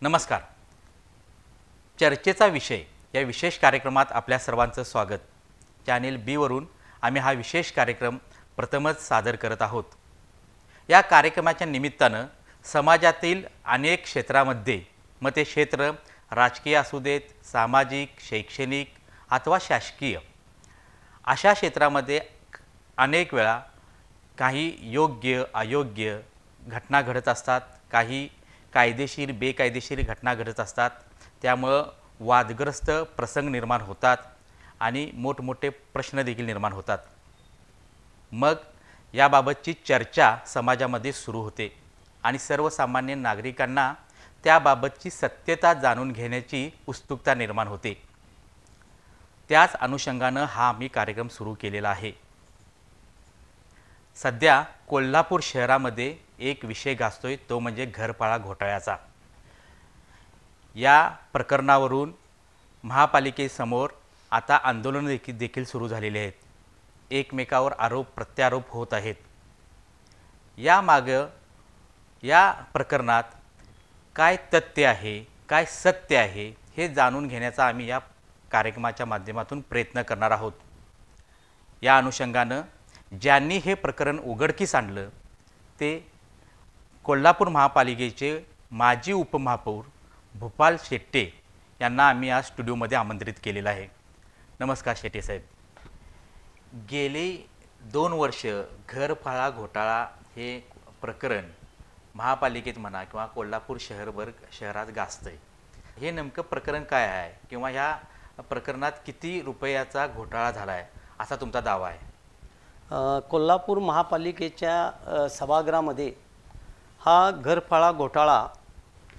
नमस्कार. चर्चेचा विषय या विशेष कार्यक्रमात आपल्या सर्वांचं स्वागत. चॅनेल बी वरून आम्ही हा विशेष कार्यक्रम प्रथमच सादर करत आहोत. या कार्यक्रमाच्या निमित्तानं समाजातील अनेक क्षेत्रामध्ये, मग ते क्षेत्र राजकीय असू देत, सामाजिक, शैक्षणिक अथवा शासकीय, अशा क्षेत्रामध्ये अनेक वेळा काही योग्य अयोग्य घटना घडत असतात, काही कायदेशीर बेकायदेशीर घटना घडत असतात. त्यामुळं वादग्रस्त प्रसंग निर्माण होतात आणि मोठमोठे प्रश्न देखील निर्माण होतात. मग याबाबतची चर्चा समाजामध्ये सुरू होते आणि सर्वसामान्य नागरिकांना त्याबाबतची सत्यता जाणून घेण्याची उत्सुकता निर्माण होते. त्याच अनुषंगानं हा आम्ही कार्यक्रम सुरू केलेला आहे. सध्या कोल्हापूर शहरामध्ये एक विषय गाजतोय, तो म्हणजे घरफाळा घोटाळ्याचा. या प्रकरणावरून महापालिकेसमोर आता आंदोलन देखील सुरू झालेले आहेत. एकमेकावर आरोप प्रत्यारोप होत आहेत. यामागं या प्रकरणात काय तथ्य आहे, काय सत्य आहे, हे जाणून घेण्याचा आम्ही या कार्यक्रमाच्या माध्यमातून प्रयत्न करणार आहोत. या अनुषंगानं ज्यांनी हे प्रकरण उघडकीस आणलं ते कोल्हापूर महापालिकेचे माजी उपमहापौर भूपाल शेट्टे यांना आम्ही आज स्टुडिओमध्ये आमंत्रित केलेलं आहे. नमस्कार शेट्टे साहेब. गेली 2 वर्ष घरफाळा घोटाळा हे प्रकरण महापालिकेत म्हणा किंवा कोल्हापूर शहरात गाजतंय. हे नेमकं प्रकरण काय आहे किंवा ह्या प्रकरणात किती रुपयाचा घोटाळा झाला आहे असा तुमचा दावा आहे? कोल्हापूर महापालिकेच्या सभागृहामध्ये हा घरफाळा घोटाळा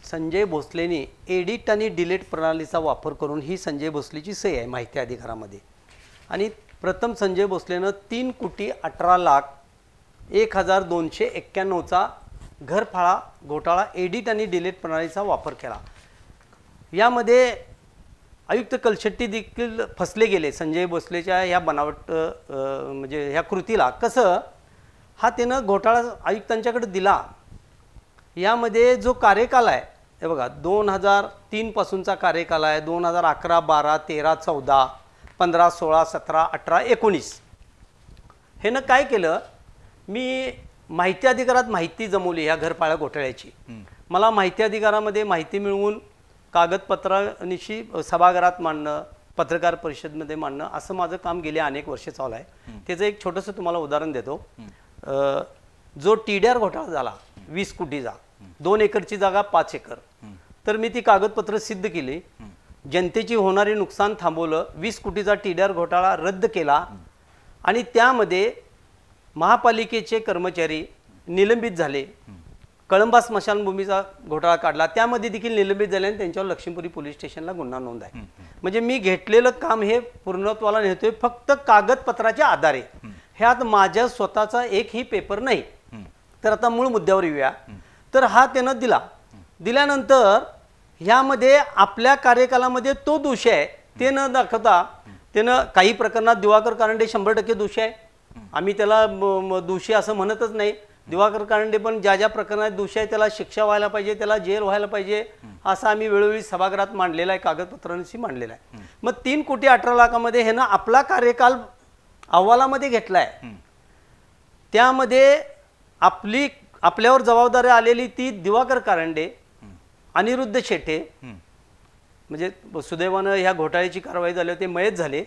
संजय भोसलेने एडिट आणि डिलीट प्रणालीचा वापर करून, ही संजय भोसलेची सही आहे माहिती अधिकारामध्ये, आणि प्रथम संजय भोसलेनं 3,18,01,291चा घरफाळा घोटाळा एडिट आणि डिलीट प्रणालीचा वापर केला. यामध्ये आयुक्त कलशेट्टी देखील फसले गेले संजय भोसलेच्या ह्या बनावट म्हणजे ह्या कृतीला. कसं हा त्यानं घोटाळा आयुक्तांच्याकडे दिला. यामध्ये जो कार्यकाल आहे हे बघा, 2003 पासूनचा कार्यकाल आहे. 2011, 12, 13, 14, 15, 16, 17, 18, 19 हे ना काय केलं, मी माहिती अधिकारात माहिती जमवली ह्या घरफाळा घोटाळ्याची. मला माहिती अधिकारामध्ये माहिती मिळवून कागदपत्रांशी सभागृहात मांडणं, पत्रकार परिषदेमध्ये मांडणं, असं माझं काम गेले अनेक वर्ष चालू आहे. त्याचं एक छोटंसं तुम्हाला उदाहरण देतो. जो TDR घोटाळा झाला 20 कोटीचा, 2 एकरची जागा 5 एकर, तर मी ती कागदपत्र सिद्ध केली, जनतेची होणारी नुकसान थांबवलं, 20 कोटीचा TDR घोटाळा रद्द केला आणि त्यामध्ये महापालिकेचे कर्मचारी निलंबित झाले. कळंबा स्मशानभूमीचा घोटाळा काढला, त्यामध्ये देखील निलंबित झाले आणि त्यांच्यावर लक्ष्मीपुरी पोलीस स्टेशनला गुन्हा नोंद आहे. म्हणजे मी घेतलेलं काम हे पूर्णत्वाला नेतोय फक्त कागदपत्राच्या आधारे. ह्यात माझ्या स्वतःचा एकही पेपर नाही. तर आता मूळ मुद्द्यावर येऊया. तर हा त्यानं दिल्यानंतर ह्यामध्ये आपल्या कार्यकालामध्ये तो दोषी आहे ते न दाखवता त्यानं काही प्रकरणात दिवाकर कारंडे 100% दोषी आहे. आम्ही त्याला दोषी असं म्हणतच नाही. दिवाकर कारंडे पण ज्या ज्या प्रकरणात दोषी आहे त्याला शिक्षा व्हायला पाहिजे, त्याला जेल व्हायला पाहिजे, असं आम्ही वेळोवेळी सभागृहात मांडलेला आहे, कागदपत्रांशी मांडलेला आहे. मग 3,18,00,000मध्ये हे ना आपला कार्यकाल अहवालामध्ये घेतला आहे. त्यामध्ये आपल्यावर जबाबदारी आलेली ती दिवाकर कारंडे, अनिरुद्ध शेटे, म्हणजे सुदैवानं ह्या घोटाळ्याची कारवाई झाली होती, मयत झाले,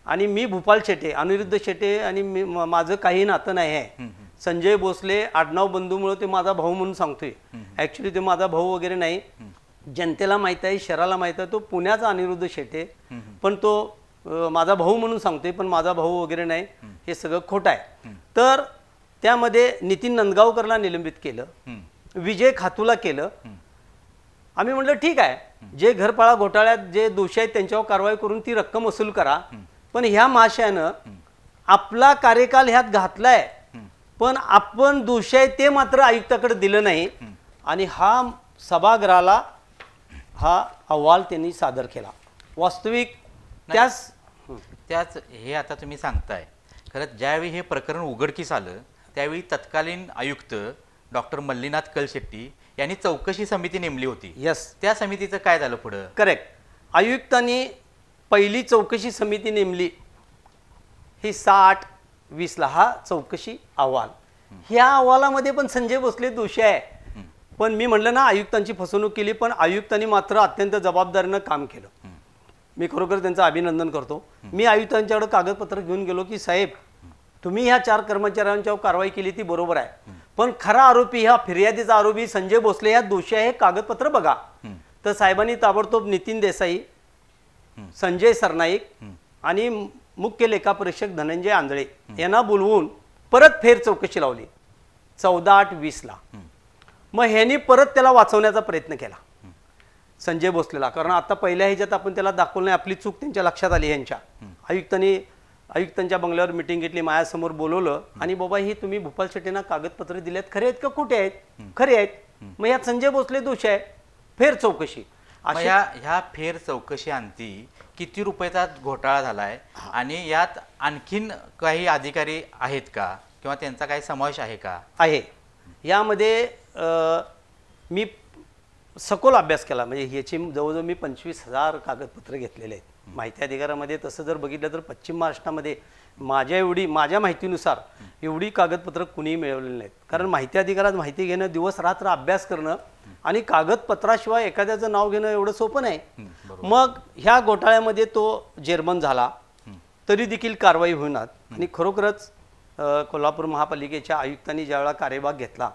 आणि मी भूपाल शेटे, अनिरुद्ध शेटे आणि माझं काही नातं नाही आहे. संजय भोसले आडनाव बंधूमुळे ते माझा भाऊ म्हणून सांगतोय. ॲक्च्युली ते माझा भाऊ वगैरे नाही. जनतेला माहीत आहे, शहराला माहीत आहे, तो पुण्याचा अनिरुद्ध शेटे, पण तो माझा भाऊ म्हणून सांगतोय, पण माझा भाऊ वगैरे नाही. हे सगळं खोटं आहे. तर त्यामध्ये नितीन नंदगावकरला निलंबित केलं, विजय खातूला केलं. आम्ही म्हटलं ठीक आहे, जे घरफाळा घोटाळ्यात जे दोषी आहेत त्यांच्यावर कारवाई करून ती रक्कम वसूल करा, पण ह्या महाशयानं आपला कार्यकाल ह्यात घातलाय, पण आपण दोषी आहे ते मात्र आयुक्ताकडे दिलं नाही. आणि हा सभागृहाला हा अहवाल त्यांनी सादर केला. वास्तविक त्याच हे आता तुम्ही सांगताय, खरंच ज्यावेळी हे प्रकरण उघडकीस आलं त्यावेळी तत्कालीन आयुक्त डॉक्टर मल्लीनाथ कलशेट्टी यांनी चौकशी समिती नेमली होती. यस, त्या समितीचं काय झालं पुढं? करेक्ट. आयुक्तांनी पहिली चौकशी समिती नेमली ही 6/8/20ला हा चौकशी अहवाल. ह्या अहवालामध्ये पण संजय भोसले दोषी आहे. पण मी म्हटलं ना आयुक्तांची फसवणूक केली, पण आयुक्तांनी मात्र अत्यंत जबाबदारीनं काम केलं. मी खरोखर त्यांचं अभिनंदन करतो. मी आयुक्तांच्याकडे कागदपत्र घेऊन गेलो की साहेब तुम्ही ह्या 4 कर्मचाऱ्यांच्यावर कारवाई केली ती बरोबर आहे, पण खरा आरोपी ह्या फिर्यादीचा आरोपी संजय भोसले ह्या दोषी आहे, कागदपत्र बघा. तर साहेबांनी ताबडतोब नितीन देसाई, संजय सरनाईक आणि मुख्य लेखापरीक्षक धनंजय आंधळे यांना बोलवून परत फेर चौकशी लावली 14/8/20ला. मग ह्यांनी परत त्याला वाचवण्याचा प्रयत्न केला संजय भोसलेला, कारण आता पहिल्या ह्याच्यात आपण त्याला दाखवलं नाही. आपली चूक त्यांच्या लक्षात आली. ह्यांच्या आयुक्तांच्या बंगल्यावर मिटिंग घेतली, माझ्यासमोर बोलवलं आणि बाबा ही तुम्ही भूपाल शेट्टींना कागदपत्र दिलेत, खरे आहेत का खोटे आहेत? खरे आहेत. मग यात संजय भोसले दोषी आहे. फेर चौकशी. ह्या फेर चौकशी अंती किती रुपयाचा घोटाळा झालाय आणि यात आणखीन काही अधिकारी आहेत का किंवा त्यांचा काही समावेश आहे का? आहे. यामध्ये मी सखोल अभ्यास केला. म्हणजे याची जवळजवळ मी 25,000 कागदपत्र घेतलेले आहेत. माहिती अधिकारामध्ये तसं जर बघितलं तर पश्चिम महाराष्ट्रामध्ये माझ्या माहितीनुसार एवढी कागदपत्र कुणीही मिळवलेली नाहीत. कारण माहिती अधिकारात माहिती घेणं, दिवस रात्र अभ्यास करणं आणि कागदपत्राशिवाय एखाद्याचं नाव घेणं एवढं सोपं नाही. मग ह्या घोटाळ्यामध्ये तो जेरमन झाला तरी देखील कारवाई होईनात. आणि खरोखरच कोल्हापूर महापालिकेच्या आयुक्तांनी ज्यावेळेला कार्यभाग घेतला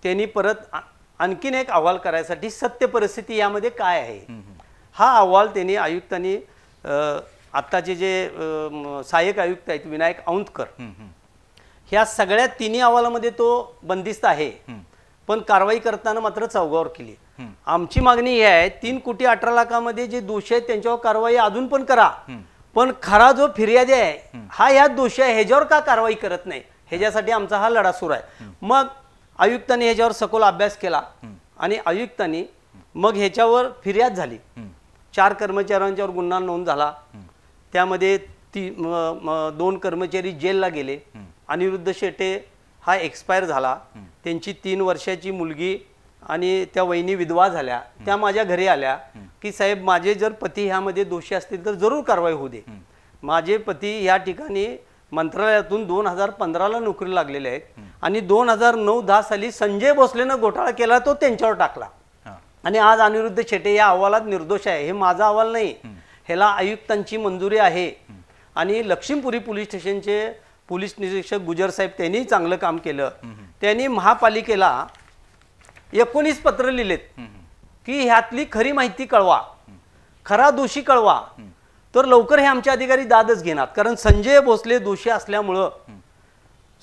त्यांनी परत आणखीन एक अहवाल करायसाठी सत्य परिस्थिती यामध्ये काय आहे हा अहवाल त्यांनी आयुक्तांनी आत्ताचे जे सहाय्यक आयुक्त आहेत विनायक औंधकर ह्या सगळ्या तिन्ही अहवालामध्ये तो बंदिस्त आहे, पण कारवाई करताना मात्र चौघावर केली. आमची मागणी ही आहे 3,18,00,000 जे दोषी आहेत त्यांच्यावर कारवाई अजून पण करा, पण खरा जो फिर्यादी आहे हा यात दोषी आहे ह्याच्यावर का कारवाई करत नाही, ह्याच्यासाठी आमचा हा लढा सुरू आहे. मग आयुक्तांनी ह्याच्यावर सखोल अभ्यास केला आणि आयुक्तांनी मग ह्याच्यावर फिर्याद झाली. 4 कर्मचाऱ्यांच्यावर गुन्हा नोंद झाला. त्यामध्ये 2 कर्मचारी जेलला गेले. अनिरुद्ध शेटे हा एक्सपायर झाला. त्यांची 3 वर्षाची मुलगी आणि त्या वहिनी विधवा झाल्या. त्या माझ्या घरी आल्या की साहेब माझे जर पती ह्यामध्ये दोषी असतील तर जरूर कारवाई होऊ दे. माझे पती या ठिकाणी मंत्रालयातून 2015ला नोकरी लागलेले आहेत आणि 2009-10 साली संजय भोसलेनं घोटाळा केला तो त्यांच्यावर टाकला आणि आज अनिरुद्ध शेटे या अहवालात निर्दोष आहे. हे माझा अहवाल नाही, ह्याला आयुक्तांची मंजुरी आहे. आणि लक्ष्मीपुरी पोलीस स्टेशनचे पोलीस निरीक्षक गुजर साहेब त्यांनी चांगलं काम केलं. त्यांनी महापालिकेला 19 पत्र लिहिलेत की ह्यातली खरी माहिती कळवा, खरा दोषी कळवा. तर लवकर हे आमचे अधिकारी दादच घेणार, कारण संजय भोसले दोषी असल्यामुळं,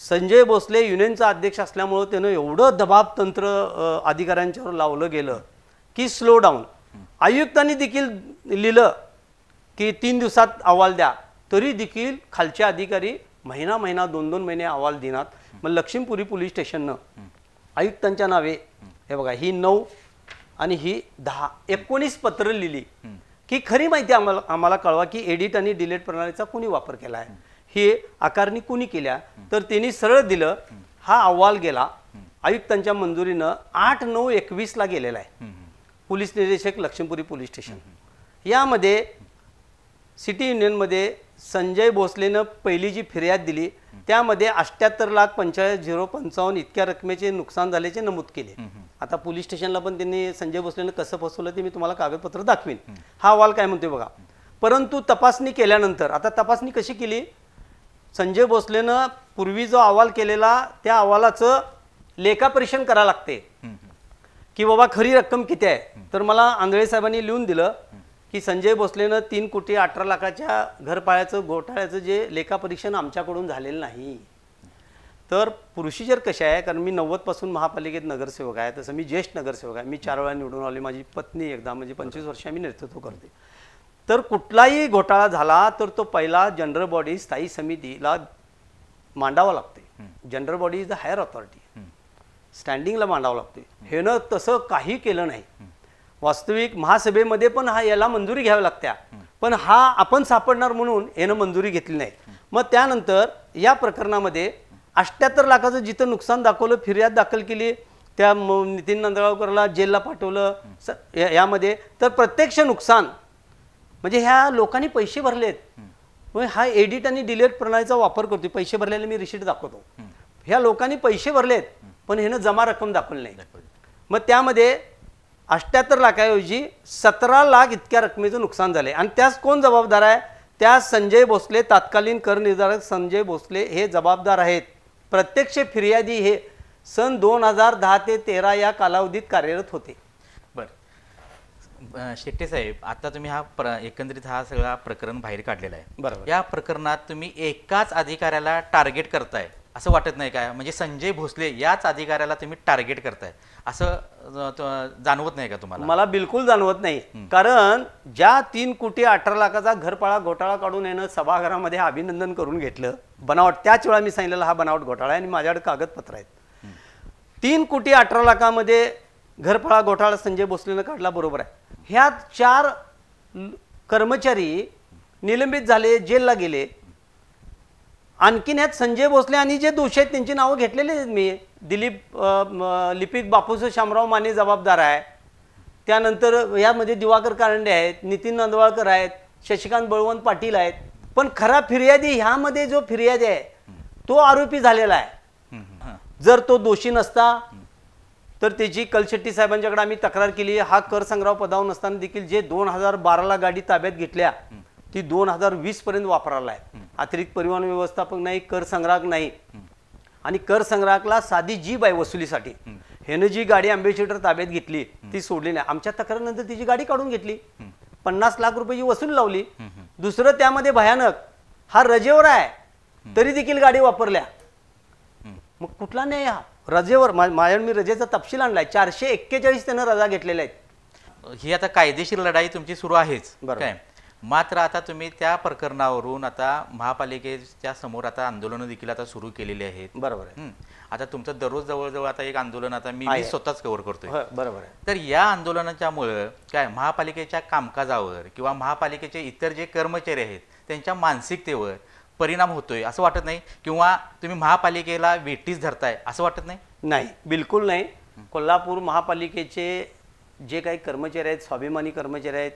संजय भोसले युनियनचा अध्यक्ष असल्यामुळं त्यानं एवढं दबाब तंत्र अधिकाऱ्यांच्यावर लावलं गेलं की स्लो डाऊन. आयुक्तांनी देखील लिहिलं की 3 दिवसात अहवाल द्या, तरी देखील खालचे अधिकारी महिना 2 महिने अहवाल देणार. मग लक्ष्मीपुरी पोलीस स्टेशननं आयुक्तांच्या नावे हे बघा ही 9 आणि ही 10 19 पत्र लिहिली की खरी माहिती आम्हाला कळवा की एडिट आणि डिलीट प्रणालीचा कुणी वापर केला आहे, हे आकारणी कुणी केल्या. तर त्यांनी सरळ दिलं. हा अहवाल गेला आयुक्तांच्या मंजुरीनं 8/9/21ला गेलेला आहे. पोलीस निरीक्षक लक्ष्मीपुरी पोलीस स्टेशन यामध्ये सिटी युनियनमध्ये संजय भोसलेनं पहिली जी फिर्याद दिली त्यामध्ये 78,45,055 इतक्या रकमेचे नुकसान झाल्याचे नमूद केले. आता पोलीस स्टेशनला पण त्यांनी संजय भोसलेनं कसं फसवलं ते मी तुम्हाला कागदपत्र दाखवीन. हा अहवाल काय म्हणतोय बघा. परंतु तपासणी केल्यानंतर, आता तपासणी कशी केली, संजय भोसलेनं पूर्वी जो अहवाल केलेला त्या अहवालाचं लेखापरीक्षण करावं लागते की बाबा खरी रक्कम किती आहे. तर मला आंधळे साहेबांनी लिहून दिलं की संजय भोसलेनं 3,18,00,000 घरपाळ्याचं घोटाळ्याचं जे लेखापरीक्षण आमच्याकडून झालेलं नाही. तर प्रोसिजर कशी आहे, कारण मी 90 पासून महापालिकेत नगरसेवक आहे, तसं मी ज्येष्ठ नगरसेवक आहे. मी 4 वेळा निवडून आले, माझी पत्नी एकदा, म्हणजे 25 वर्ष आम्ही नेतृत्व करते. तर कुठलाही घोटाळा झाला तर तो पहिला जनरल बॉडी स्थायी समितीला मांडावा लागते. General body is the higher authority, स्टँडिंगला मांडावं लागते. हे न तसं काही केलं नाही. वास्तविक महासभेमध्ये पण याला मंजुरी घ्यावी लागत्या, पण आपण सापडणार म्हणून यानं मंजुरी घेतली नाही. मग त्यानंतर या प्रकरणामध्ये 78 लाखाचं जिथं नुकसान दाखवलं, फिर्याद दाखल केली, त्या नितीन नांदगावकरला जेलला पाठवलं यामध्ये. तर प्रत्यक्ष नुकसान म्हणजे ह्या लोकांनी पैसे भरलेत. मग हा एडिट आणि डिलीट प्रणालीचा वापर करतोय. पैसे भरलेले मी रिसीट दाखवतो. ह्या लोकांनी पैसे भरलेत पण ह्यानं जमा रक्कम दाखवली नाही. मग त्यामध्ये 78 लाखाऐवजी 17 लाख इतक्या रकमेचं नुकसान झाले. आणि त्यास कोण जबाबदार आहे? त्या संजय भोसले, तत्कालीन कर निर्धारक संजय भोसले हे जबाबदार आहेत. प्रत्यक्ष फिर्यादी हे सन 2010 ते 13 या कालावधीत कार्यरत होते. बरं शेट्टे साहेब, आता तुम्ही हा एकंदरीत हा सगळा प्रकरण बाहेर काढलेला आहे. बरोबर. या प्रकरणात तुम्ही एकाच अधिकाऱ्याला टार्गेट करताय असं वाटत नाही काय? म्हणजे संजय भोसले याच अधिकाऱ्याला तुम्ही टार्गेट करताय असं जाणवत नाही का तुम्हाला? मला बिलकुल जाणवत नाही. कारण ज्या 3 कोटी 18 लाखाचा घरपाळा घोटाळा काढून येणं सभागृहामध्ये अभिनंदन करून घेतलं बनावट, त्याच वेळा मी सांगितलेलं हा बनावट घोटाळा आहे आणि माझ्याकडे कागदपत्र आहेत. 3 कोटी 18 लाखामध्ये घरफाळा घोटाळा संजय भोसलेनं काढला, बरोबर आहे. ह्यात 4 कर्मचारी निलंबित झाले, जेलला गेले. आणखीन ह्यात संजय भोसले आणि जे दोषी आहेत त्यांची नावं घेतलेली आहेत मी. दिलीप लिपिक बापूस शामराव माने जबाबदार आहे. त्यानंतर यामध्ये दिवाकर कारंडे आहेत, नितीन नांदवाळकर आहेत, शशिकांत बळवंत पाटील आहेत. पण खरा फिर्यादी ह्यामध्ये जो फिर्यादी आहे तो आरोपी झालेला आहे. जर तो दोषी नसता तर त्याची कलशेट्टी साहेबांच्याकडे आम्ही तक्रार केली. हा कर संग्रह पदावर नसताना देखील जे 2012ला गाडी ताब्यात घेतल्या ती 2020 पर्यंत वापरायला आहे. अतिरिक्त परिवहन व्यवस्थापक नाही, कर संग्राहक नाही. आणि कर संग्राहकला साधी जीब आहे वसुलीसाठी. ह्यानं जी गाडी अँबेसिडर ताब्यात घेतली ती सोडली नाही. आमच्या तक्रारीनंतर तिची गाडी काढून घेतली, 50 लाख रुपयाची वसूल लावली. दुसरं त्यामध्ये भयानक, हा रजेवर आहे तरी देखील गाडी वापरल्या. मग कुठला नाही हा रजेवर? माझ्याकडे मी रजेचा तपशील आणलाय. 441 त्यानं रजा घेतलेल्या आहेत. ही आता कायदेशीर लढाई तुमची सुरू आहेच काय. मात्र आता तुम्ही त्या प्रकरणावरून आता महापालिकेच्या समोर आता आंदोलनं देखील आता सुरू केलेली आहेत. बरोबर आहे. आता तुमचं दररोज जवळजवळ आता एक आंदोलन आता मी स्वतःच कव्हर करतोय. बरोबर आहे. तर या आंदोलनाच्यामुळं काय महापालिकेच्या कामकाजावर किंवा महापालिकेचे इतर जे कर्मचारी आहेत त्यांच्या मानसिकतेवर परिणाम होतोय असं वाटत नाही? किंवा तुम्ही महापालिकेला वेठीस धरताय असं वाटत नाही? नाही, बिलकुल नाही. कोल्हापूर महापालिकेचे जे काही कर्मचारी आहेत, स्वाभिमानी कर्मचारी आहेत.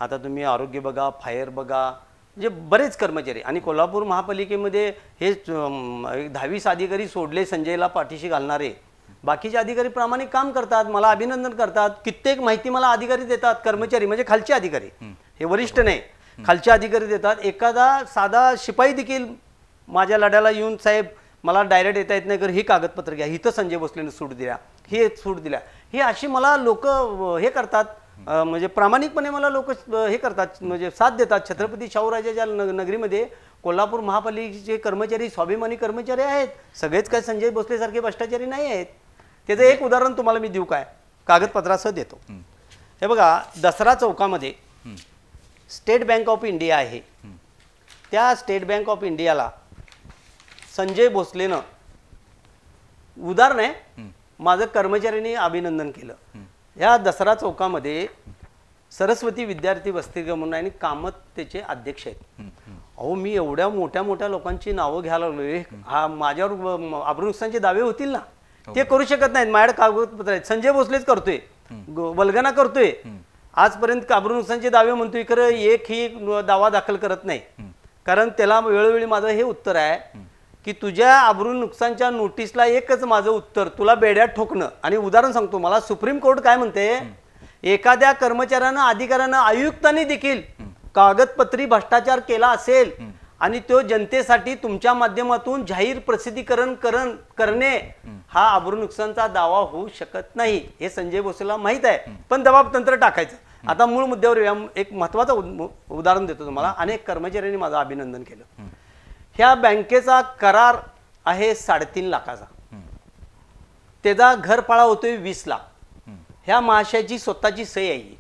आता तुम्ही आरोग्य बघा, फायर बघा, म्हणजे बरेच कर्मचारी. आणि कोल्हापूर महापालिकेमध्ये हे 10वीस अधिकारी सोडले संजयला पाठीशी घालणारे. बाकीचे अधिकारी प्रामाणिक काम करतात, मला अभिनंदन करतात. कित्येक माहिती मला अधिकारी देतात, कर्मचारी म्हणजे खालचे अधिकारी, हे वरिष्ठ नाही, खालचे अधिकारी देतात. एखादा साधा शिपाई देखील माझ्या लढ्याला येऊन साहेब मला डायरेक्ट येता येत नाही, तर ही कागदपत्र घ्या, इथं संजय भोसलेने सूट दिल्या, हे सूट दिल्या, ही अशी मला लोक हे करतात. म्हणजे प्रामाणिकपणे मला लोक हे करतात, म्हणजे साथ देतात. छत्रपती शाहूराजाच्या नगरीमध्ये कोल्हापूर महापालिकेचे कर्मचारी स्वाभिमानी कर्मचारी आहेत. सगळेच काय संजय भोसलेसारखे भ्रष्टाचारी नाही आहेत. त्याचं एक उदाहरण तुम्हाला मी देऊ काय, कागदपत्रासह देतो. हे बघा, दसरा चौकामध्ये स्टेट बँक ऑफ इंडिया आहे. त्या स्टेट बँक ऑफ इंडियाला संजय भोसलेनं उदाहरण आहे, माझं कर्मचाऱ्यांनी अभिनंदन केलं. या दसरा चौकामध्ये सरस्वती विद्यार्थी वसतिगृह म्हणून आणि कामत त्याचे अध्यक्ष आहेत. अहो, मी एवढ्या मोठ्या मोठ्या लोकांची नावं घ्यायला लागलोय. हा माझ्यावर अब्रुनुकसानचे दावे होतील ना, ते करू शकत नाहीत. माझ्याकडे कागदपत्र आहेत. संजय भोसलेच करतोय, वल्गना करतोय. आजपर्यंत अब्रुनुकसानचे दावे म्हणतोय, खरं एकही दावा दाखल करत नाही. कारण त्याला वेळोवेळी माझं हे उत्तर आहे की तुझ्या अब्रू नुकसानच्या नोटीसला एकच माझं उत्तर, तुला बेड्यात ठोकणं. आणि उदाहरण सांगतो, मला सुप्रीम कोर्ट काय म्हणते, एखाद्या कर्मचाऱ्यानं अधिकाऱ्यानं आयुक्तांनी देखील कागदपत्री भ्रष्टाचार केला असेल आणि तो जनतेसाठी तुमच्या माध्यमातून जाहीर प्रसिद्धीकरण करणे हा अब्रू नुकसानचा दावा होऊ शकत नाही. हे संजय भोसलेला माहित आहे, पण दबाव तंत्र टाकायचं. आता मूळ मुद्द्यावर एक महत्वाचं उदाहरण देतो तुम्हाला. अनेक कर्मचाऱ्यांनी माझं अभिनंदन केलं. ह्या बँकेचा करार आहे 3.5 लाखाचा, त्याचा घरफाळा होतोय 20 लाख. ह्या महाशयाची स्वतःची सही आहे.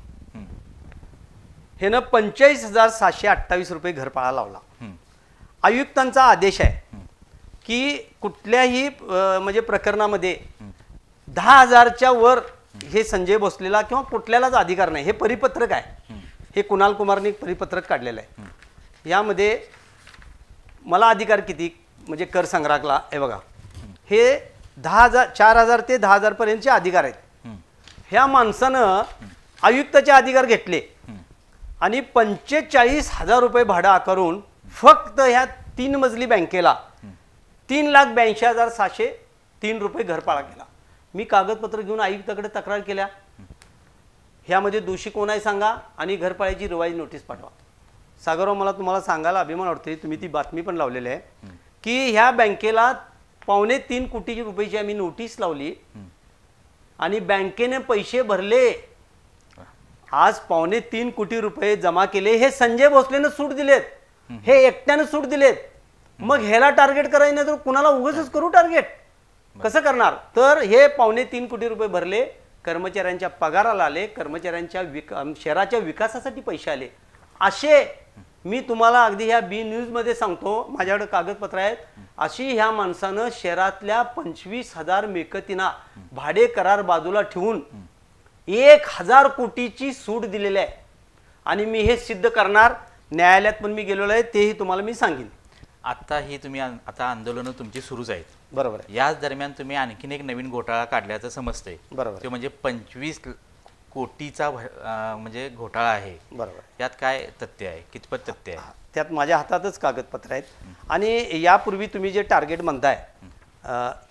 ह्यानं 45,728 रुपये घरफाळा लावला. आयुक्तांचा आदेश आहे की कुठल्याही म्हणजे प्रकरणामध्ये 10,000च्या वर हे संजय भोसलेला किंवा कुठल्यालाच अधिकार नाही. हे परिपत्रक आहे, हे कुणाल कुमारने परिपत्रक काढलेलं आहे. यामध्ये मला अधिकार किती, म्हणजे कर संग्राहकला हे बघा, हे 10,000 4,000 ते 10,000 पर्यंतचे अधिकार आहेत. ह्या माणसानं आयुक्ताचे अधिकार घेतले आणि 45,000 रुपये भाडं आकारून फक्त ह्या 3 मजली बँकेला 3,82,703 रुपये घरपाळा केला. मी कागदपत्र घेऊन आयुक्ताकडे तक्रार केल्या. ह्यामध्ये दोषी कोण आहे सांगा आणि घरपाळ्याची रिवाईज नोटीस पाठवा. सागरराव, मला तुम्हाला सांगायला अभिमान वाटते, तुम्ही ती बातमी पण लावलेली आहे की ह्या बँकेला 2.25 कोटी रुपयाची आम्ही नोटीस लावली आणि बँकेने पैसे भरले. आज 2.25 कोटी रुपये जमा केले. हे संजय भोसलेनं सूट दिलेत, हे एकट्यानं सूट दिलेत. मग ह्याला टार्गेट करायचं नाही तर कुणाला उगाचच करू टार्गेट? कसं करणार? तर हे 2.25 कोटी रुपये भरले, कर्मचाऱ्यांच्या पगाराला आले, कर्मचाऱ्यांच्या शहराच्या विकासासाठी पैसे आले. असे मी तुम्हाला अगदी ह्या बी न्यूजमध्ये सांगतो, माझ्याकडे कागदपत्र आहेत. अशी ह्या माणसानं शहरातल्या 25,000 मिळकतींना भाडे करार बाजूला ठेवून 1,000 कोटीची सूट दिलेली आहे. आणि मी हे सिद्ध करणार. न्यायालयात पण मी गेलेलो आहे, तेही तुम्हाला मी सांगेन. आता ही तुम्ही आता आंदोलनं तुमची सुरूच आहेत. बरोबर आहे. याच दरम्यान तुम्ही आणखीन एक नवीन घोटाळा काढल्याचं समजतंय. बरोबर. ते म्हणजे 25 कोटीचा म्हणजे घोटाळा आहे. बरोबर. यात काय तथ्य आहे, कितपत तथ्य आहे? त्यात माझ्या हातातच कागदपत्र आहेत. आणि यापूर्वी तुम्ही जे टार्गेट म्हणताय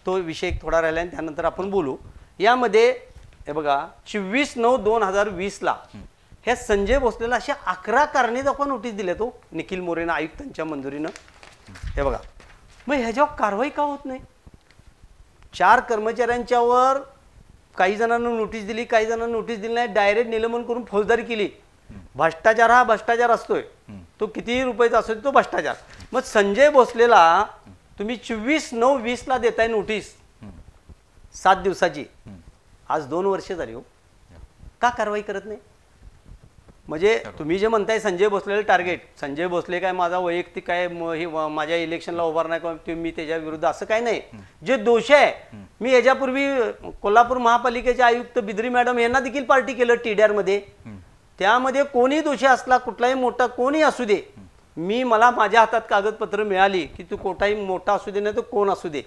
तो विषय थोडा राहिला आहे, त्यानंतर आपण बोलू. यामध्ये हे बघा 24/9/2020 ह्या संजय भोसलेला अशा 11 कारणे दाखवा नोटीस दिल्या तो निखिल मोरेनं आयुक्तांच्या मंजुरीनं. हे बघा, मग ह्याच्यावर कारवाई का होत नाही? 4 कर्मचाऱ्यांच्यावर काही जणांना नोटीस दिली, काही जणांना नोटीस दिली नाही, डायरेक्ट निलंबन करून फौजदारी केली. भ्रष्टाचार हा भ्रष्टाचार असतोय, तो कितीही रुपयाचा असतो तो भ्रष्टाचार. मग संजय भोसलेला तुम्ही 24/9/20 देताय नोटीस 7 दिवसाची. आज 2 वर्ष झाली हो, का कारवाई करत नाही? म्हणजे तुम्ही जे म्हणताय संजय भोसलेला टार्गेट, संजय भोसले काय माझा वैयक्तिक काय माझ्या इलेक्शनला उभार नाही किंवा मी त्याच्या विरुद्ध असं काय नाही. जे दोष आहे, मी याच्यापूर्वी कोल्हापूर महापालिकेचे आयुक्त बिद्री मॅडम यांना देखील पार्टी केलं TDR मध्ये. त्यामध्ये कोणी दोषी असला, कुठलाही मोठा कोणी असू दे, मला माझ्या हातात कागदपत्र मिळाली की तू कोठाही मोठा असू दे नाही तर कोण असू दे,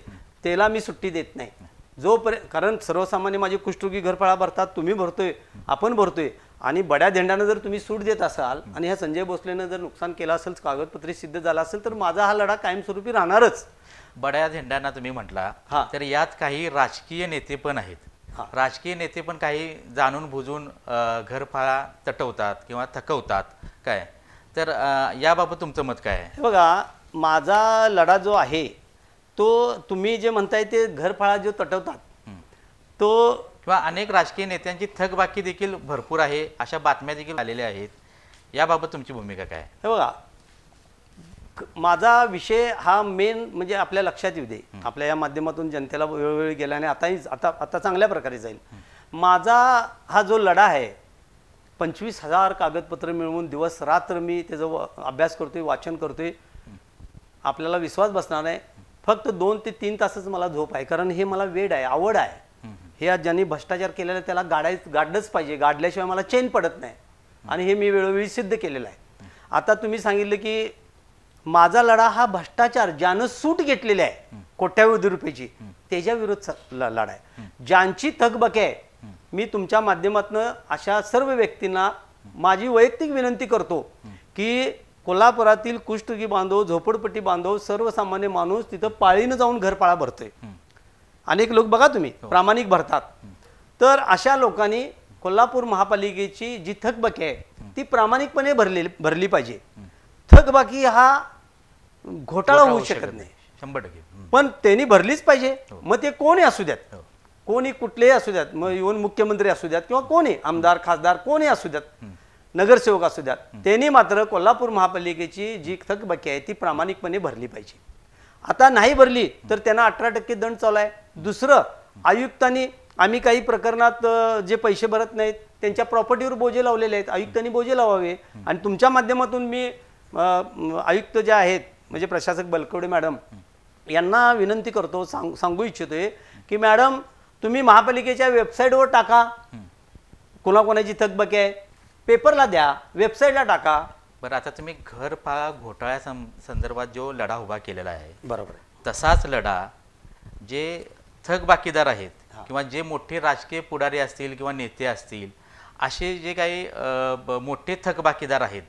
त्याला मी सुट्टी देत नाही जोपर्यंत. कारण सर्वसामान्य माझे कुष्ठरोगी घरफाळा भरतात, तुम्ही भरतोय, आपण भरतोय. आणि बड्या धेंडानं जर तुम्ही सूट देत असाल आणि ह्या संजय भोसलेनं जर नुकसान केलं असेल, कागदपत्री सिद्ध झाला असेल, तर माझा हा लढा कायमस्वरूपी राहणारच. बड्या धेंडांना तुम्ही म्हटला, तर यात काही राजकीय नेते पण आहेत. राजकीय नेते पण काही जाणून बुजून घरफाळा तटवतात किंवा थकवतात काय, तर याबाबत तुमचं मत काय आहे? बघा, माझा लढा जो आहे तो तुम्ही जे म्हणताय ते घरफाळा जो तटवतात तो, किंवा अनेक राजकीय नेत्यांची थकबाकी देखील भरपूर आहे, अशा बातम्या देखील आलेल्या आहेत. याबाबत तुमची भूमिका काय? हे बघा, माझा विषय हा मेन म्हणजे आपल्या लक्षात येऊ दे, आपल्या या माध्यमातून जनतेला वेळोवेळी गेल्याने आता चांगल्या प्रकारे जाईल. माझा हा जो लढा आहे, 25,000 कागदपत्र मिळवून दिवस रात्र मी त्याचा अभ्यास करतोय, वाचन करतोय. आपल्याला विश्वास बसणार नाही, फक्त 2 ते 3 तासच मला झोप आहे. कारण हे मला वेड आहे, आवड आहे. हे ज्यांनी भ्रष्टाचार केलेला त्याला गाडलंच पाहिजे, गाडल्याशिवाय मला चैन पडत नाही. आणि हे मी वेळोवेळी सिद्ध केलेलं आहे. आता तुम्ही सांगितलं की माझा लढा हा भ्रष्टाचार ज्यानं सूट घेतलेली आहे कोट्यावधी रुपयाची, त्याच्या विरोध लढा आहे. ज्यांची थकबाकी आहे, मी तुमच्या माध्यमातून अशा सर्व व्यक्तींना माझी वैयक्तिक विनंती करतो की कोल्हापुरातील कुष्ठरोगी बांधव, झोपडपट्टी बांधव, सर्वसामान्य माणूस तिथं पाळीनं जाऊन घरफाळा भरतोय. अनेक लोक बघा तुम्ही प्रामाणिक भरतात. तर अशा लोकांनी कोल्हापूर महापालिकेची जी थकबाकी आहे ती प्रामाणिकपणे भरली पाहिजे. थकबाकी हा घोटाळा होऊ शकत नाही 100%, पण त्यांनी भरलीच पाहिजे. मग ते कोणी असू द्यात, कोणी कुठलेही असू द्यात, मग येऊन मुख्यमंत्री असू द्यात किंवा कोणी आमदार खासदार कोणी असू द्यात, नगरसेवक असू द्यात, त्यांनी मात्र कोल्हापूर महापालिकेची जी थकबाकी आहे ती प्रामाणिकपणे भरली पाहिजे. आता नाही भरली तर त्यांना 18% दंड चालू आहे. दुसरं, आयुक्तांनी आम्ही काही प्रकरणात जे पैसे भरत नाहीत त्यांच्या प्रॉपर्टीवर बोजे लावलेले आहेत, आयुक्तांनी बोजे लावावे. आणि तुमच्या माध्यमातून मी आयुक्त जे आहेत म्हणजे प्रशासक बलकवडे मॅडम यांना विनंती करतो, सांगू इच्छितोय की मॅडम तुम्ही महापालिकेच्या वेबसाईटवर टाका कोणाकोणाची थकबाकी आहे, पेपरला द्या, वेबसाईटला टाका. बरं, आता तुम्ही घरफाळा घोटाळ्या संदर्भात जो लढा उभा केलेला आहे, बरोबर आहे, तसाच लढा जे थकबाकीदार आहेत किंवा जे मोठे राजकीय पुढारी असतील किंवा नेते असतील, असे जे काही मोठे थकबाकीदार आहेत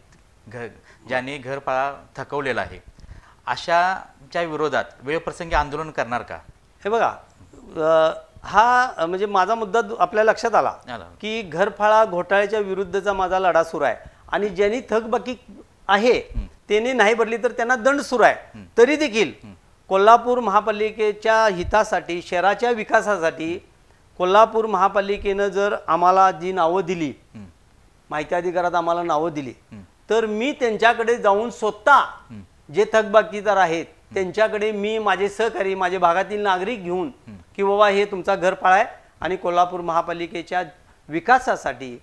ज्यांनी घरफाळा थकवलेला आहे, अशाच्या विरोधात वेळप्रसंगी आंदोलन करणार का? हे बघा, हा म्हणजे माझा मुद्दा आपल्या लक्षात आला की घरफाळा घोटाळ्याच्या विरुद्धचा माझा लढा सुरू आहे आणि ज्यांनी थकबाकी आहे त्याने नाही भरली तर त्यांना दंड सुरू आहे. तरी देखील कोल्हापूर महापालिकेच्या हितासाठी, शहराच्या विकासासाठी कोल्हापूर महापालिकेनं जर आम्हाला जी नावं दिली, माहिती अधिकारात आम्हाला नावं दिली, तर मी त्यांच्याकडे जाऊन स्वतः जे थकबाकीदार आहेत त्यांच्याकडे मी माझे सहकारी, माझे भागातील नागरिक घेऊन की बाबा हे तुमचा घरफाळा आहे आणि कोल्हापूर महापालिकेच्या विकासासाठी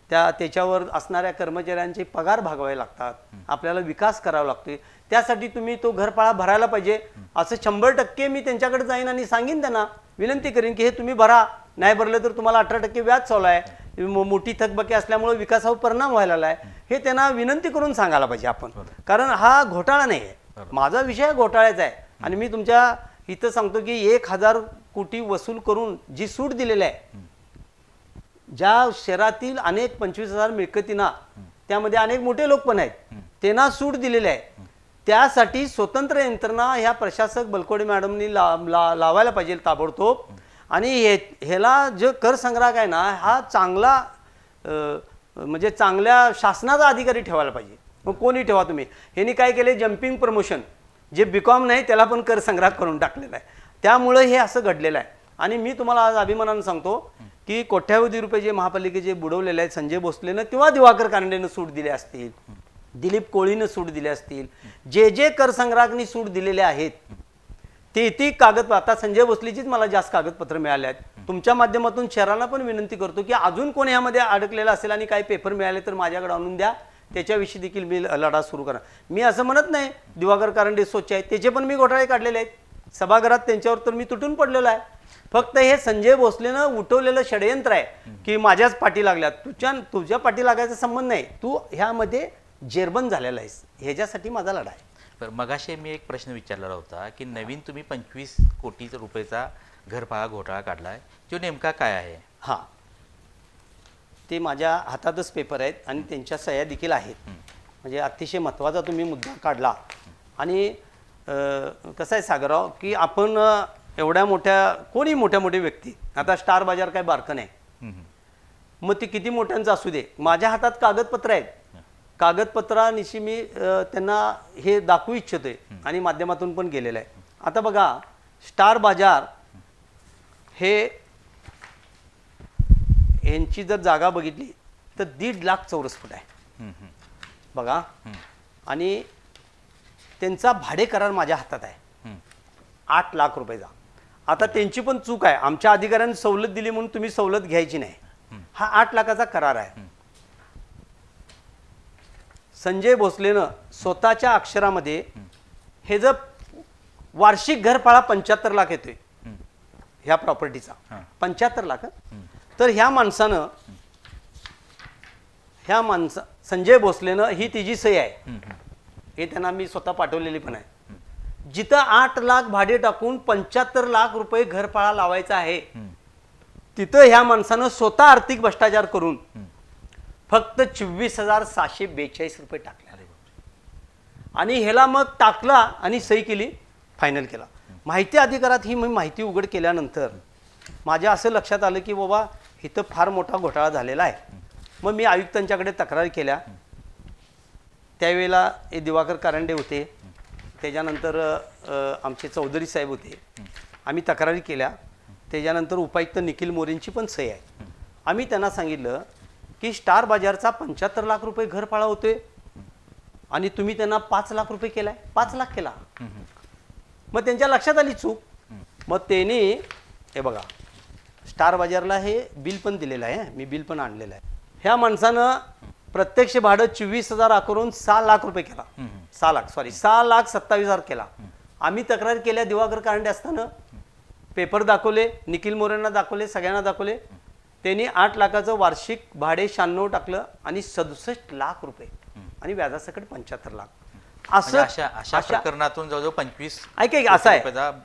त्याच्यावर असणाऱ्या कर्मचाऱ्यांचे पगार भागवावे लागतात, आपल्याला विकास करावा लागतोय, त्यासाठी तुम्ही तो घरफाळा भरायला पाहिजे असं 100% मी त्यांच्याकडे जाईन आणि सांगेन, त्यांना विनंती करीन की हे तुम्ही भरा, नाही भरलं तर तुम्हाला 18% व्याज चालू आहे, मोठी थकबाकी असल्यामुळे विकासावर परिणाम व्हायला आहे, हे त्यांना विनंती करून सांगायला पाहिजे आपण. कारण हा घोटाळा नाही आहे, माझा विषय घोटाळ्याचा आहे. आणि मी तुमच्या इथं सांगतो की 1000 कोटी वसूल करून जी सूट दिलेली आहे, ज्या शहरातील अनेक 25,000 मिळकतींना, त्यामध्ये अनेक मोठे लोक पण आहेत, त्यांना सूट दिलेली आहे, त्यासाठी स्वतंत्र यंत्रणा ह्या प्रशासक बलकोडे मॅडमनी लावायला पाहिजे ताबडतोब. आणि ह्याला जो कर संग्राहक आहे ना, हा चांगला म्हणजे चांगल्या शासनाचा अधिकारी ठेवायला पाहिजे. मग कोणी ठेवा तुम्ही. ह्यांनी काय केले, जम्पिंग प्रमोशन, जे बीकॉम नाही त्याला पण कर संग्राहक करून टाकलेला आहे, त्यामुळे हे असं घडलेलं आहे. आणि मी तुम्हाला आज अभिमानानं सांगतो की कोट्यावधी रुपये जे महापालिकेचे बुडवलेले आहेत, संजय भोसलेनं किंवा दिवाकर कानडेनं सूट दिले असतील, दिलीप कोळीनं सूट दिले असतील, जे कर संग्राहकांनी सूट दिलेले आहेत ते कागद, आता संजय भोसलेचीच मला जास्त कागदपत्र मिळाले आहेत. तुमच्या माध्यमातून शहराला पण विनंती करतो की अजून कोण यामध्ये अडकलेला असेल आणि काही पेपर मिळाले तर माझ्याकडे आणून द्या, त्याच्याविषयी देखील मी लढा सुरू करा. मी असं म्हणत नाही दिवाकर कारंडे स्वच्छ आहेत, त्याचे पण मी घोटाळे काढलेले आहेत सभागृहात, त्यांच्यावर तर मी तुटून पडलेलो आहे. फक्त हे संजय भोसलेनं उठवलेलं षडयंत्र आहे की माझ्याच पाठी लागल्यात, तुझ्या पाठी लागायचा संबंध नाही, तू ह्यामध्ये जेरबंद झालेला आहेस, ह्याच्यासाठी माझा लढा आहे. तर मगाशी मी एक प्रश्न विचारलेला होता की नवीन तुम्ही 25 कोटी रुपयेचा घरफाळा घोटाळा काढलाय, तो नेमका काय आहे? हां, ते माझ्या हातातच पेपर आहेत आणि त्यांच्या सह्या देखील आहेत. म्हणजे अतिशय महत्त्वाचा तुम्ही मुद्दा काढला. आणि कसं आहे सागरराव की आपण एवढ्या मोठ्या, कोणी मोठ्या व्यक्ती, आता स्टार बाजार काय बारकं नाही, मग ते किती मोठ्यांचं असू दे, माझ्या हातात कागदपत्र आहेत, कागदपत्रानिशी मी त्यांना हे दाखवू इच्छितोय आणि माध्यमातून पण गेलेलं आहे. आता बघा, स्टार बाजार हे यांची जर जागा बघितली तर 1.5 लाख चौरस फूट आहे बघा, आणि त्यांचा भाडे करार माझ्या हातात आहे 8 लाख रुपयाचा. आता त्यांची पण चूक आहे, आमच्या अधिकाऱ्यांनी सवलत दिली म्हणून तुम्ही सवलत घ्यायची नाही, हा 8 लाखाचा करार आहे. संजय भोसलेनं स्वतःच्या अक्षरामध्ये हे जर वार्षिक घरफाळा 75 लाख येतोय ह्या प्रॉपर्टीचा, 75 लाख, तर ह्या माणसानं संजय भोसलेनं ही तिची सही आहे, हे त्यांना मी स्वतः पाठवलेली पण आहे, जिथं 8 लाख भाडे टाकून 75 लाख रुपये घरफाळा लावायचा आहे, तिथं ह्या माणसानं स्वतः आर्थिक भ्रष्टाचार करून फक्त 24,742 रुपये टाकले. आणि ह्याला मग टाकला आणि सही केली, फायनल केला. माहिती अधिकारात ही माहिती उघड केल्यानंतर माझ्या असं लक्षात आलं की बाबा इथं फार मोठा घोटाळा झालेला आहे. मग मी आयुक्तांच्याकडे तक्रार केल्या. त्यावेळेला हे दिवाकर कारंडे होते, त्याच्यानंतर आमचे चौधरी साहेब होते, आम्ही तक्रारी केल्या. त्याच्यानंतर उपायुक्त निखिल मोरेंची पण सही आहे. आम्ही त्यांना सांगितलं की स्टार बाजारचा 75 लाख रुपये घरफाळा होतोय आणि तुम्ही त्यांना 5 लाख रुपये केलाय, 5 लाख केला. मग त्यांच्या लक्षात आली चूक. मग त्यांनी हे बघा, स्टार बाजारला हे बिल पण दिलेलं आहे, मी बिल पण आणलेलं आहे. ह्या माणसानं प्रत्यक्ष भाडं 24,000 आकारून 6 लाख रुपये केला, 6,27,000 केला. आम्ही तक्रार केल्या दिवाकर कारंडे असताना, पेपर दाखवले, निखिल मोरेंना दाखवले, सगळ्यांना दाखवले. त्यांनी 8 लाखाचं वार्षिक भाडे 96 टाकलं आणि 67 लाख रुपये आणि व्याजासकट 75 लाख. म्हणजे अशा प्रकरणातून जवळजवळ 25 ऐक असं आहे,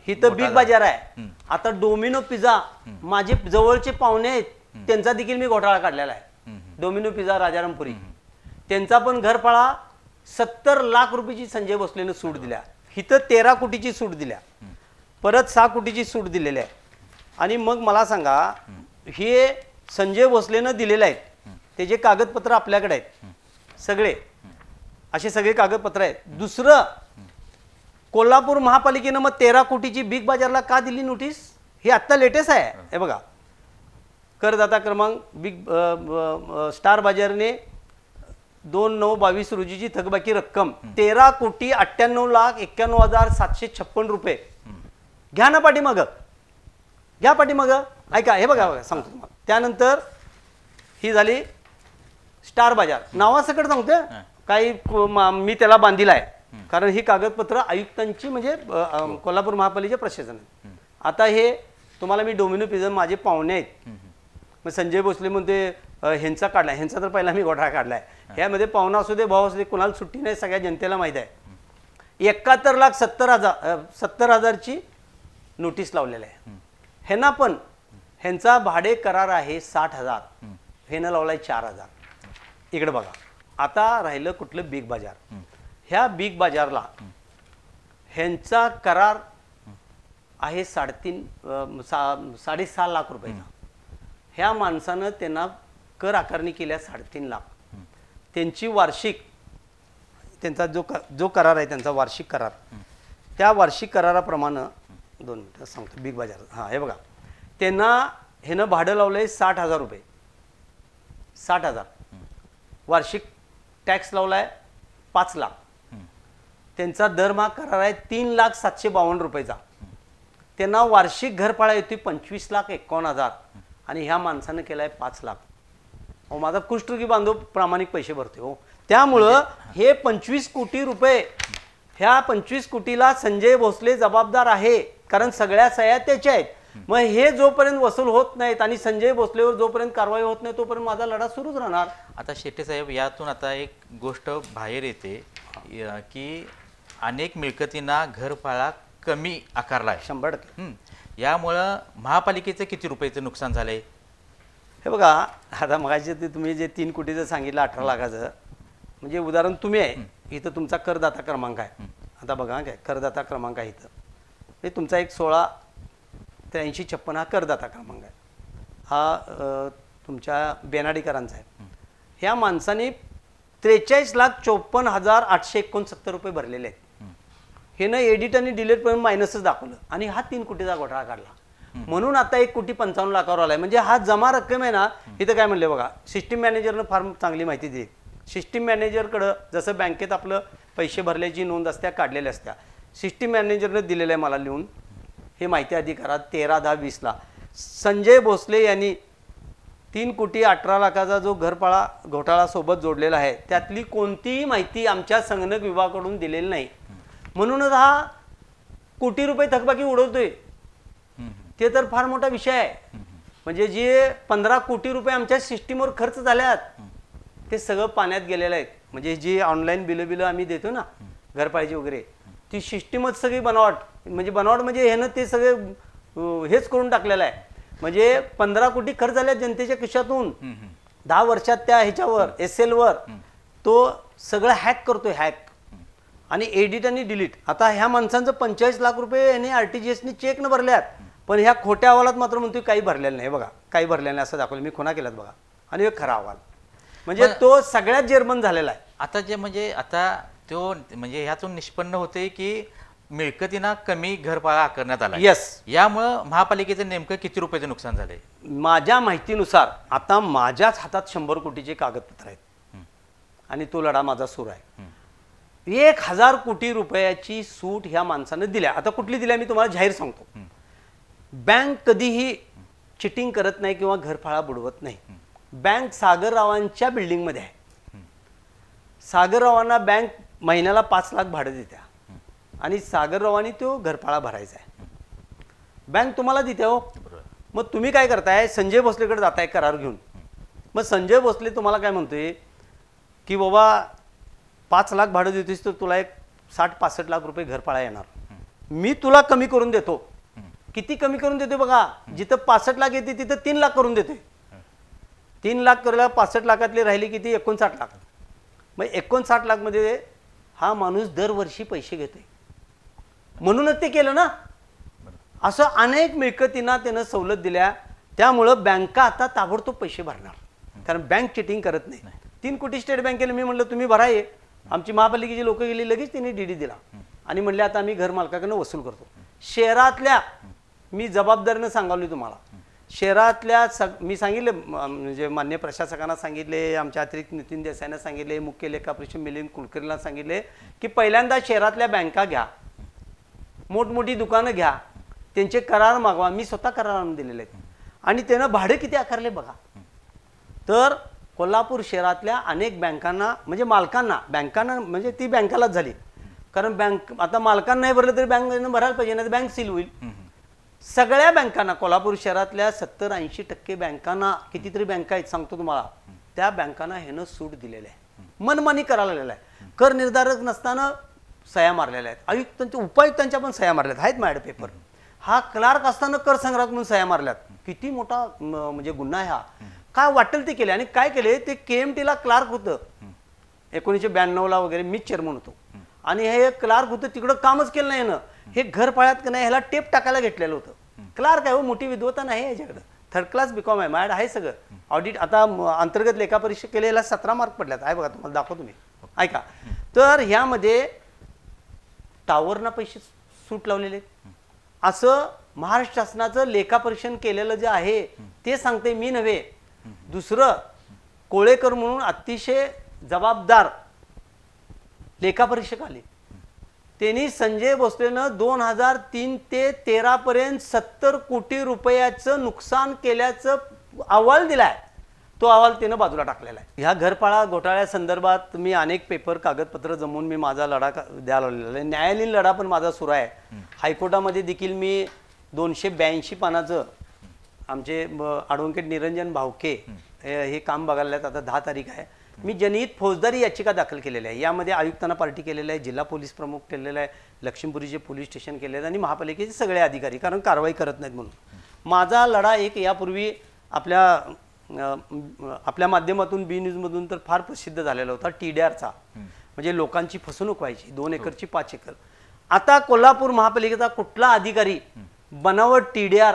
इथं बिग बाजार आहे. आता डोमिनो पिझ्झा माझे जवळचे पाहुणे आहेत, त्यांचा देखील मी घोटाळा काढलेला आहे. डोमिनो पिझ्झा राजारामपुरी, त्यांचा पण घरफाळा 70 लाख रुपयाची संजय भोसलेनं सूट दिल्या. इथं 13 कोटीची सूट दिल्या, परत 6 कोटीची सूट दिलेली आहे. आणि मग मला सांगा, हे संजय भोसलेनं दिलेले आहेत, त्याचे कागदपत्र आपल्याकडे आहेत सगळे, असे सगळे कागदपत्र आहेत. दुसरं, कोल्हापूर महापालिकेनं मग 13 कोटीची बिग बाजारला का दिली नोटीस? हे आत्ता लेटेस्ट आहे. हे बघा, करदाता क्रमांक बिग स्टार बाजारने 2/9/22 रोजीची थकबाकी रक्कम 13,98,91,756 रुपये. घ्या ना पाठीमागं, घ्या पाठीमागं. ऐका, हे बघा बघा सांगतो तुम्हाला. त्यानंतर ही झाली स्टार बाजार. नावासकट सांगतोय, काही मी त्याला बांधील आहे, कारण ही कागदपत्र आयुक्तांची म्हणजे कोल्हापूर महापालिकेचे प्रशासन आहे. आता हे तुम्हाला मी डोमिनो पिझ्झा माझे पाहुणे आहेत, मग संजय भोसले म्हणते ह्यांचा काढलाय, ह्यांचा तर पहिला मी घोटाळा काढलाय. ह्यामध्ये पाहुणा असू दे, भाऊ असू दे, कोणाला सुट्टी नाही, सगळ्या जनतेला माहीत आहे. 71,70,000ची नोटीस लावलेली आहे. ह्यांना पण ह्यांचा भाडे करार आहे 60,000, ह्यानं लावलाय 4,000. इकडे बघा, आता राहिलं कुठलं बिग बाजार. ह्या बिग बाजारला ह्यांचा करार आहे 3.5 लाख रुपयाचा. ह्या माणसानं त्यांना कर आकारणी केल्या 3.5 लाख. त्यांची वार्षिक, त्यांचा जो करार आहे त्यांचा वार्षिक करार, त्या वार्षिक कराराप्रमाणे 2 मिनिटं सांगतो बिग बाजार. हां, हे बघा, त्यांना ह्यानं भाडं लावलंय 60,000 रुपये, 60,000. वार्षिक टॅक्स लावलाय 5 लाख. त्यांचा दरमहा करार आहे 3,752,000 रुपयाचा. त्यांना वार्षिक घरफाळा येतोय 25,51,000 आणि ह्या माणसानं केलाय 5 लाख. हो, माझा कुष्ठरोगी बांधव प्रामाणिक पैसे भरतोय हो. त्यामुळं हे 25 कोटी रुपये, ह्या 25 कोटीला संजय भोसले जबाबदार आहे, कारण सगळ्या सह्या त्याच्या आहेत. मग हे जोपर्यंत वसूल होत नाहीत आणि संजय भोसलेवर जोपर्यंत कारवाई होत नाही, तोपर्यंत माझा लढा सुरूच राहणार. आता शेट्टे साहेब, यातून आता एक गोष्ट बाहेर येते की अनेक मिळकतींना घरफाळा कमी आकारला आहे. 100%. यामुळं महापालिकेचं किती रुपयाचं नुकसान झालंय? हे बघा, आता मगाशी ते तुम्ही जे 3 कोटीचं सांगितलं 18 लाखाचं, म्हणजे उदाहरण तुम्ही आहे, इथं तुमचा करदाता क्रमांक आहे. आता बघा काय करदाता क्रमांक आहे इथं, हे तुमचा एक 168356 हा करदाता क्रमांक आहे. हा तुमच्या बेनाडीकरांचा आहे. ह्या माणसाने 43,54,869 रुपये भरलेले आहेत. हे ना एडिट आणि डिलीट पण मायनसच दाखवलं आणि हा 3 कोटीचा घोटाळा काढला. म्हणून आता 1,55,00,000 आलाय. म्हणजे हा जमा रक्कम आहे ना, इथं काय म्हणले बघा, सिस्टीम मॅनेजरनं फार चांगली माहिती दिली. सिस्टीम मॅनेजरकडं जसं बँकेत आपलं पैसे भरल्याची नोंद असत्या, काढलेल्या असत्या, सिस्टीम मॅनेजरनं दिलेलं आहे मला लिहून, हे माहिती अधिकारात 13/10/20 संजय भोसले यांनी 3,18,00,000चा जो घरफाळा घोटाळा सोबत जोडलेला आहे, त्यातली कोणतीही माहिती आमच्या संगणक विभागाकडून दिलेली नाही. म्हणूनच हा कोटी रुपये थकबाकी उडवतोय. ते तर फार मोठा विषय आहे. म्हणजे जे 15 कोटी रुपये आमच्या सिस्टीमवर खर्च झाल्यात, ते सगळं पाण्यात गेलेलं आहे. म्हणजे जी ऑनलाईन बिलं आम्ही देतो ना घरफाळीची वगैरे, ती सिस्टीमच सगळी बनावट म्हणजे ह्यानं ते सगळे हेच करून टाकलेलं आहे. म्हणजे 15 कोटी खर्च झाल्या जनतेच्या खिशातून 10 वर्षात. त्या ह्याच्यावर SL वर तो सगळं हॅक करतोय, हॅक आणि एडिट आणि डिलीट. आता ह्या माणसांचं 45 लाख रुपये यांनी RTGSनी चेक न भरल्यात, पण ह्या खोट्या अहवालात मात्र म्हणतोय काही भरलेलं नाही. बघा, काही भरलेलं नाही असं दाखवलं, मी खुना केलात बघा, आणि एक खरा अहवाल. म्हणजे तो सगळ्यात जर्मन झालेला आहे. आता जे म्हणजे आता तो म्हणजे ह्यातून निष्पन्न होते की मिळकतींना कमी घरफाळा आकारण्यात आला. यस. यामुळं महापालिकेचं नेमकं किती रुपयाचं नुकसान झालंय? माझ्या माहितीनुसार आता माझ्याच हातात 100 कोटीचे कागदपत्र आहेत आणि तो लढा माझा सुरू आहे. 1,000 कोटी रुपयाची सूट ह्या माणसानं दिल्या. आता कुठली दिल्या मी तुम्हाला जाहीर सांगतो. बँक कधीही चिटिंग करत नाही किंवा घरफाळा बुडवत नाही. बँक सागररावांच्या बिल्डिंगमध्ये आहे. सागररावांना बँक महिन्याला 5 लाख भाडं देत्या आणि सागररावांनी तो घरफाळा भरायचा आहे. बँक तुम्हाला देते हो. मग तुम्ही काय करताय, संजय भोसलेकडे जाताय करार घेऊन. मग संजय भोसले तुम्हाला काय म्हणतोय की बाबा 5 लाख भाडं देतोस तर तुला एक 60-65 लाख रुपये घरफाळा येणार. मी तुला कमी करून देतो. किती कमी करून देतोय बघा, जिथं 65 लाख येते तिथं 3 लाख करून देतोय. 3 लाख करायला 65 लाखातले राहिले किती, 59 लाख. मग 59 लाख मध्ये हा माणूस दरवर्षी पैसे घेतोय. म्हणूनच ते केलं ना. असं अनेक मिळकतींना त्यानं सवलत दिल्या. त्यामुळं बँका आता ताबडतोब पैसे भरणार, कारण बँक चिटिंग करत नाही. 3 कोटी स्टेट बँकेला मी म्हटलं तुम्ही भरा ये. आमची महापालिकेची लोक गेली, लगेच त्यांनी डीडी दिला आणि म्हणले आता आम्ही घर मालकाकडनं वसूल करतो. शहरातल्या, मी जबाबदारीनं सांगावली तुम्हाला, शहरातल्या मी सांगितले, म्हणजे मान्य प्रशासकांना सांगितले, आमच्या अतिरिक्त नितीन देसाईंना सांगितले, मुख्य लेखापरीक्षक मिलिंद कुलकर्णीला सांगितले की पहिल्यांदा शहरातल्या बँका घ्या, मोठमोठी दुकानं घ्या, त्यांचे करार मागवा. मी स्वतः करार आणून दिलेले आहेत. आणि त्यानं भाडे किती आकारले बघा. तर कोल्हापूर शहरातल्या अनेक बँकांना, म्हणजे मालकांना, बँकांना म्हणजे ती बँकालाच झाली, कारण बँक आता मालकांना नाही भरलं तरी बँकेनं भरायला पाहिजे, नाही बँक सील होईल. सगळ्या बँकांना, कोल्हापूर शहरातल्या 70-80% बँकांना, कितीतरी बँका आहेत सांगतो तुम्हाला, त्या बँकांना ह्यानं सूट दिलेलं आहे, मनमानी करायला लागलेला आहे. कर निर्धारक नसताना सह्या मारलेल्या आहेत, आयुक्तांच्या उपायुक्तांच्या पण सह्या मारल्यात आहेत माझ्याकडे पेपर. हा क्लार्क असताना कर संग्राहक म्हणून सह्या मारल्यात. किती मोठा म्हणजे गुन्हा आहे हा. काय वाटेल ते केले. आणि काय केले, ते KMTला क्लार्क होतं 1992ला वगैरे, मीच चेअरमन होतो. आणि हे क्लार्क होतं, तिकडं कामच केलं नाही ना. हे घर पाळ्यात का नाही, ह्याला टेप टाकायला घेतलेलं होतं. क्लार्क आहे हो, मोठी विद्वता नाही याच्याकडं, 3rd क्लास BCom आहे, माझ्याकडे आहे सगळं. ऑडिट आता अंतर्गत लेखापरीक्षा केलेला 17 मार्क पडल्यात आहे बघा, तुम्हाला दाखवतो मी, ऐका. तर ह्यामध्ये टावरना पैसे सूट लावलेले आहेत. असं महाराष्ट्र शासनाचं लेखापरीक्षण केलेलं जे आहे ते सांगते, मी नव्हे. दुसरं कोळेकर म्हणून अतिशय जबाबदार लेखापरीक्षक आले, त्यांनी संजय भोसलेनं 2003 ते 13 पर्यंत 70 कोटी रुपयाचं नुकसान केल्याचं अहवाल दिलाय. तो अहवाल त्यानं बाजूला टाकलेला आहे. ह्या घरफाळा घोटाळ्यासंदर्भात मी अनेक पेपर कागदपत्र जमवून मी माझा लढा द्यायला लावलेला आहे. न्यायालयीन लढा पण माझा सुरू आहे. हायकोर्टामध्ये देखील मी 282 पानाचं आमचे ॲडव्होकेट निरंजन भावके हे काम बघायला आहेत. आता 10 तारीख आहे. मी जनहित फौजदारी याचिका दाखल केलेली आहे. यामध्ये आयुक्तांना पार्टी केलेलं आहे, जिल्हा पोलीस प्रमुख केलेला आहे, लक्ष्मीपुरीचे पोलीस स्टेशन केलेलं आहे आणि महापालिकेचे सगळे अधिकारी, कारण कारवाई करत नाहीत म्हणून. माझा लढा एक यापूर्वी आपल्या माध्यमातून बी न्यूजमधून तर फार प्रसिद्ध झालेला होता, TDRचा, म्हणजे लोकांची फसवणूक व्हायची, 2 एकरची 5 एकर. आता कोल्हापूर महापालिकेचा कुठला अधिकारी बनावट TDR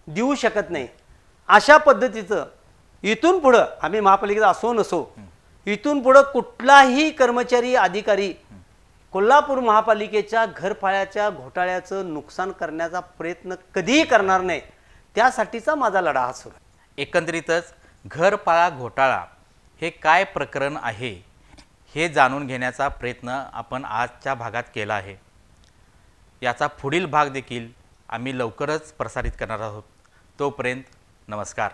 देऊ शकत नाही. अशा पद्धतीचं इथून पुढं, आम्ही महापालिकेचा असो नसो, इथून पुढं कुठलाही कर्मचारी अधिकारी कोल्हापूर महापालिकेच्या घरफाळ्याच्या घोटाळ्याचं नुकसान करण्याचा प्रयत्न कधीही करणार नाही. त्यासाठीचा माझा लढा हा सुरू आहे. एकंदरीतच घरफाळा घोटाळा हे काय प्रकरण आहे हे जाणून घेण्याचा प्रयत्न आपण आजच्या भागात केला आहे. याचा पुढील भाग देखील आम्ही लवकरच प्रसारित करणार आहोत. तोपर्यंत नमस्कार.